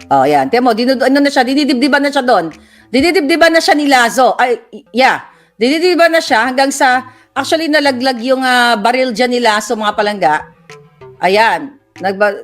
Oh, yan. Tiyan mo, ano na siya, dinidibdiban na siya doon. Dinidibdiban na siya ni Lazo. Ay, yeah. Dinidibdiban na siya hanggang sa, actually nalaglag yung baril dyan ni Lazo, mga palangga. Ayan.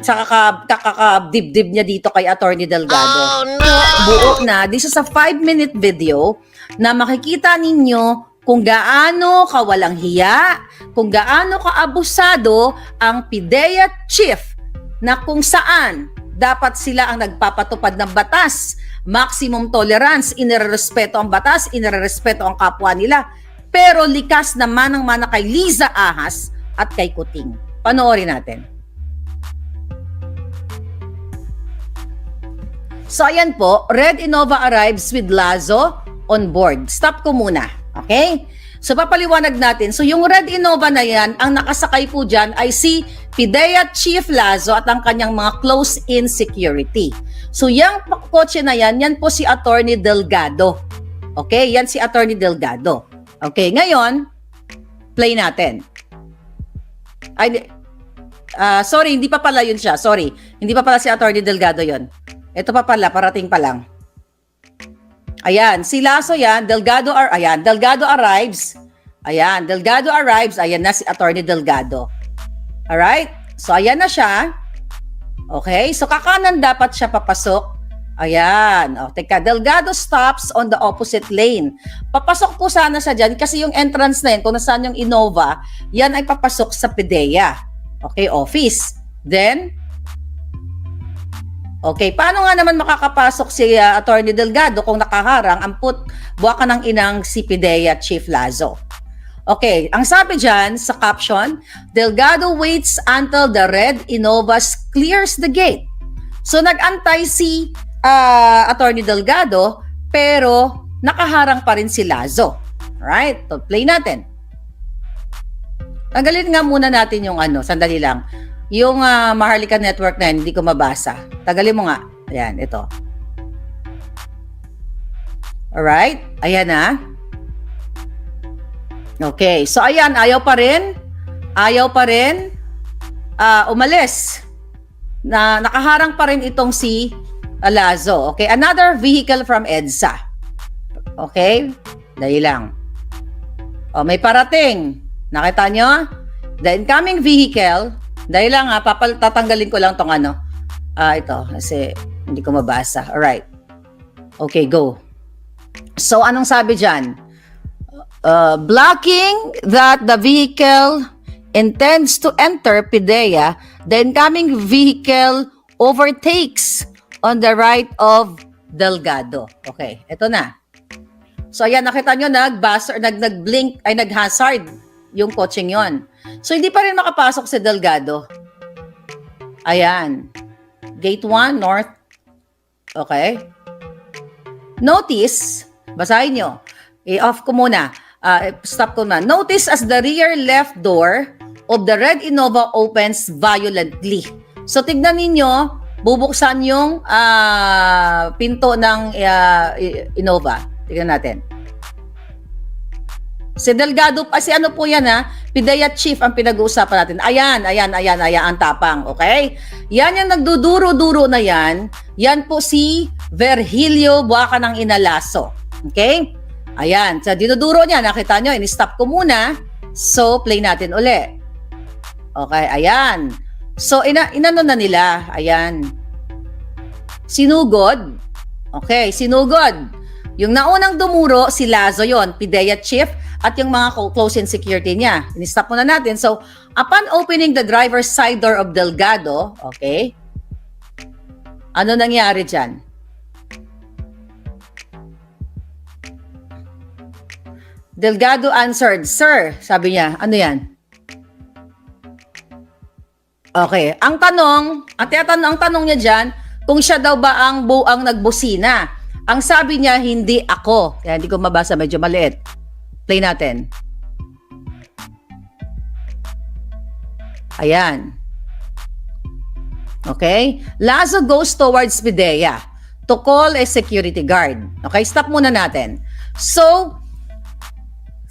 Sa kakadibdib niya dito kay Attorney Delgado. Oh, no! Buo na. This is a 5-minute video na makikita ninyo kung gaano kawalang hiya, kung gaano kaabusado ang PIDEA chief na kung saan dapat sila ang nagpapatupad ng batas, maximum tolerance, inirerespeto ang batas, inirerespeto ang kapwa nila, pero likas na manang-mana kay Liza Ahas at kay Kuting. Panoorin natin. So ayan po, Red Innova arrives with Lazo on board. Stop ko muna, okay? So papaliwanag natin. So yung Red Innova na yan, ang nakasakay po dyan ay si PIDEA Chief Lazo at ang kanyang mga close-in security. So yung kotse na yan po si Attorney Delgado. Okay, yan si Attorney Delgado. Okay, ngayon, play natin. Ay, sorry, hindi pa pala yun siya. Sorry, hindi pa pala si Attorney Delgado yun. Ito pa pala, parating pa lang. Ayan, si Lazo yan, Delgado arrives. Ayan, Delgado arrives. Ayan na si Attorney Delgado. Alright? So, ayan na siya. Okay, so kakanan dapat siya papasok. Ayan. O, teka, Delgado stops on the opposite lane. Papasok po sana siya dyan kasi yung entrance na yun, kung nasaan yung Innova, yan ay papasok sa PIDEA. Okay, office. Then, okay, paano nga naman makakapasok si Attorney Delgado kung nakaharang ang buwaka ng inang si PIDEA Chief Lazo? Okay, ang sabi dyan sa caption, Delgado waits until the red Innova clears the gate. So nag-antay si Attorney Delgado pero nakaharang pa rin si Lazo. Alright, so play natin. Tanggalin nga muna natin yung sandali lang. Yung Maharlika Network na yun, hindi ko mabasa. Tagalin mo nga. Ayan, ito. Alright, ayan na. Okay, so ayan, ayaw pa rin. Umalis. Nakaharang pa rin itong si Lazo. Okay, another vehicle from EDSA. Okay, dahil lang. O, may parating. Nakita nyo? The incoming vehicle. Dahil lang tatanggalin ko lang tong ito, kasi hindi ko mabasa. Alright. Okay, go. So, anong sabi dyan? Blocking that the vehicle intends to enter PIDEA, the incoming vehicle overtakes on the right of Delgado. Okay, ito na. So, ayan, nakita nyo, nag-blink, ay nag-hazard yung coaching yon. So, hindi pa rin makapasok si Delgado. Ayan. Gate 1, north. Okay. Notice, basahin nyo. I-off ko muna. Stop ko na. Notice as the rear left door of the red Innova opens violently. So, tignan ninyo, bubuksan yung pinto ng Innova. Tignan natin. Si Delgado, ano po yan PIDEA Chief ang pinag-uusapan natin. Ayan, ang tapang, okay? Yan yung nagduduro-duro na yan. Yan po si Virgilio Buwaka ng Inalaso. Okay? Ayan, sa dinuduro niya, nakita nyo, in-stop ko muna. So, play natin uli. Okay, ayan. So, inano na nila. Ayan. Sinugod. Okay, sinugod. Yung naunang dumuro, si Lazo yon, PIDEA Chief, at yung mga close-in security niya. In-stop muna natin. So, upon opening the driver's side door of Delgado, okay, ano nangyari dyan? Delgado answered, "Sir," sabi niya, ano yan? Okay, ang tanong niya dyan, kung siya daw ba ang nagbusina. Ang sabi niya, hindi ako. Kaya hindi ko mabasa, medyo maliit. Play natin. Ayan. Okay? Lazo goes towards PIDEA to call a security guard. Okay, stop muna natin. So,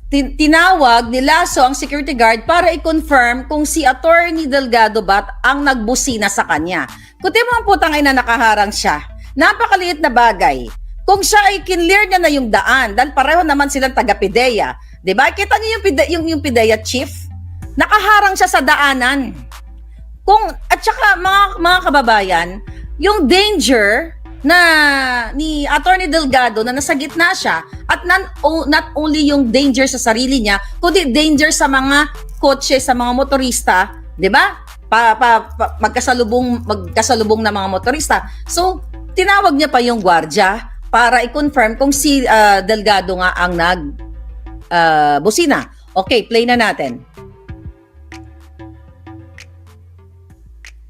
tinawag ni Lazo ang security guard para i-confirm kung si Attorney Delgado ba ang nagbusina sa kanya. Kundi mo ang putang ina, nakaharang siya. Napakaliit na bagay. Kung siya ay kinlear niya na yung daan, dahil pareho naman silang taga-PIDEA, di ba? Kita niyo yung PIDEA chief? Nakaharang siya sa daanan. At saka mga kababayan, yung danger na ni Attorney Delgado na nasa gitna siya at not only yung danger sa sarili niya, kundi danger sa mga kotse, sa mga motorista, di ba? Magkasalubong na mga motorista. So, tinawag niya pa yung gwardiya para i-confirm kung si Delgado nga ang busina. Okay, play na natin.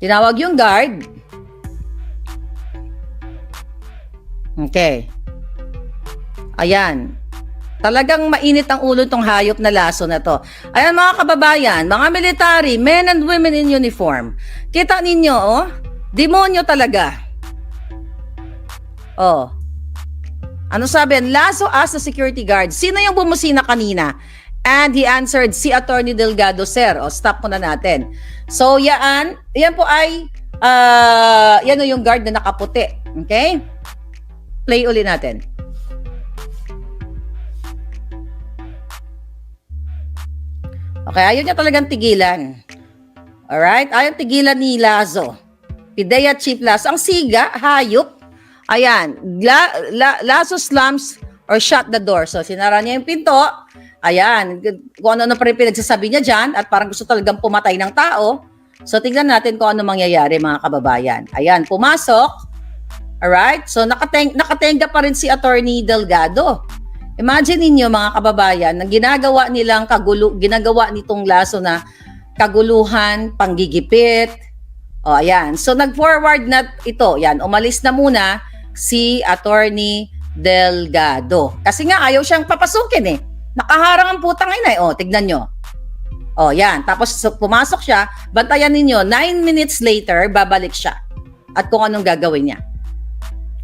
Tinawag yung guard. Okay. Ayan. Talagang mainit ang ulo tong hayop na laso na to. Ayan mga kababayan, mga military, men and women in uniform. Kita ninyo, oh? Demonyo talaga. Oh. Ano sabi? Lasso asked the security guard, sino yung bumusina kanina? And he answered, si Attorney Delgado, sir. O, stop muna natin. So, yan po ay, yan o yung guard na nakaputi. Okay? Play uli natin. Okay, ayaw niya talagang tigilan. Alright? Ayaw tigilan ni Lazo. PIDEA Chief Lazo. Ang siga, hayop. Ayan, Lazo slams or shut the door. So, sinara niya yung pinto. Ayan, kung ano pa rin pinagsasabi niya dyan at parang gusto talagang pumatay ng tao. So, tignan natin kung ano mangyayari mga kababayan. Ayan, pumasok. Alright? So, nakatenga pa rin si Attorney Delgado. Imagine ninyo mga kababayan, na ginagawa nitong Lazo na kaguluhan, panggigipit. O, ayan. So, nag-forward na ito. Yan, umalis na muna si Attorney Delgado. Kasi nga, ayaw siyang papasukin eh. Nakaharang ang putang ina eh. O, tignan nyo. O, yan. Tapos, pumasok siya. Bantayan ninyo, 9 minutes later, babalik siya. At kung anong gagawin niya.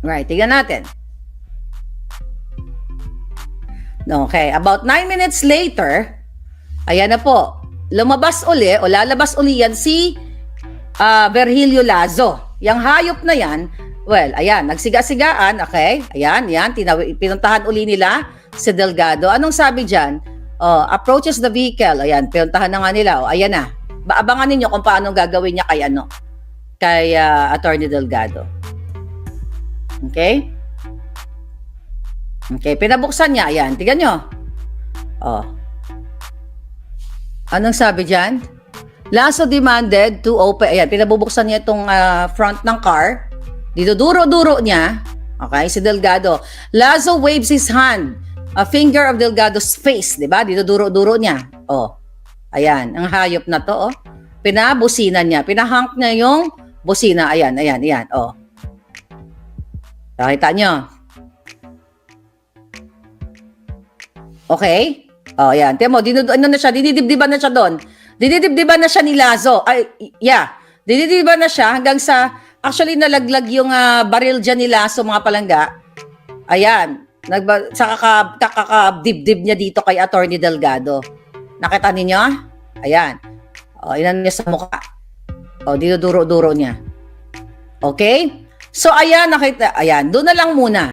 Right, tignan natin. Okay, about 9 minutes later, ayan na po. Lumabas uli, o lalabas uli yan si Virgilio Lazo. Yang hayop na yan, well, ayan, nagsiga-sigaan, okay? Ayan, pinuntahan uli nila si Delgado. Anong sabi dyan? Approaches the vehicle. Ayan, pinuntahan na nga nila. Ayan na. Abangan ninyo kung paano gagawin niya kay Attorney Delgado. Okay? Okay, pinabuksan niya. Ayan, tignan nyo. Anong sabi dyan? Lazo demanded to open. Ayan, pinabubuksan niya itong front ng car. Diduduro-duro niya. Okay, si Delgado. Lazo waves his hand. A finger of Delgado's face. Diba? Diduduro-duro niya. Ayan, ang hayop na to. Pinabusina niya. Pinahank niya yung busina. Ayan. Nakita nyo? Okay? Ayan. Tiyan mo, dinidibdiban na siya doon. Dinidibdiban na siya ni Lazo. Dinidibdiban na siya hanggang sa, actually nalaglag yung baril dyan ni Lazo, mga palangga. Ayan. Sa kakadibdib niya dito kay Attorney Delgado. Nakita ninyo? Ayan. Inan niya sa mukha. Dinuduro-duro niya. Okay? So, ayan, nakita. Ayan, doon na lang muna.